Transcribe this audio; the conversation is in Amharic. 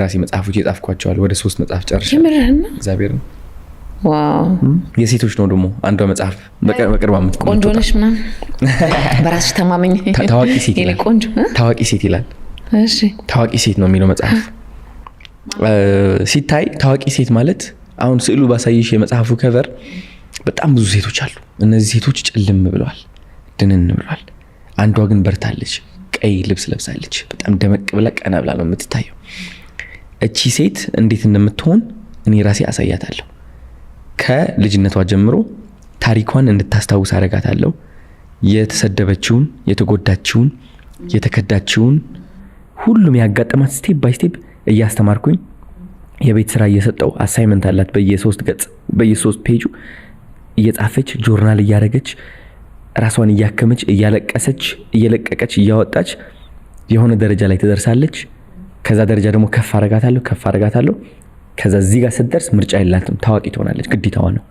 ራሴ መጽሐፎች የጻፍኳቸዋል ወደ 3 መጽሐፍ ጨርሻለሁ። የምርህና እግዚአብሔር ነው። ዋው የሴቶች ነው ደግሞ አንዷ መጽሐፍ በቅርብ አመት ቆንጆ ነሽ ምናምን በራስሽ ተማመኝ ታዋቂ ሴት ይላል። ቆንጆ ታዋቂ ሴት ይላል። እሺ ታዋቂ ሴት ነው የሚለው መጽሐፍ። ሲታይ ታዋቂ ሴት ማለት አሁን ስዕሉ ባሳይሽ የመጽሐፉ ከቨር በጣም ብዙ ሴቶች አሉ። እነዚህ ሴቶች ጭልም ብለዋል፣ ድንን ብለዋል። አንዷ ግን በርታለች፣ ቀይ ልብስ ለብሳለች፣ በጣም ደመቅ ብላ ቀና ብላ ነው የምትታየው። እቺ ሴት እንዴት እንደምትሆን እኔ ራሴ አሳያታለሁ። ከልጅነቷ ጀምሮ ታሪኳን እንድታስታውስ አደርጋታለሁ። የተሰደበችውን፣ የተጎዳችውን፣ የተከዳችውን ሁሉም ያጋጠማት ስቴፕ ባይ ስቴፕ እያስተማርኩኝ የቤት ስራ እየሰጠው አሳይመንት አላት በየ3 ገጽ በየ3 ፔጁ እየጻፈች ጆርናል እያደረገች ራሷን እያከመች እያለቀሰች እየለቀቀች እያወጣች የሆነ ደረጃ ላይ ትደርሳለች። ከዛ ደረጃ ደግሞ ከፍ አረጋታለሁ። ከዛ እዚህ ጋር ስትደርስ ምርጫ የላትም፣ ታዋቂ ትሆናለች፣ ግዴታዋ ነው።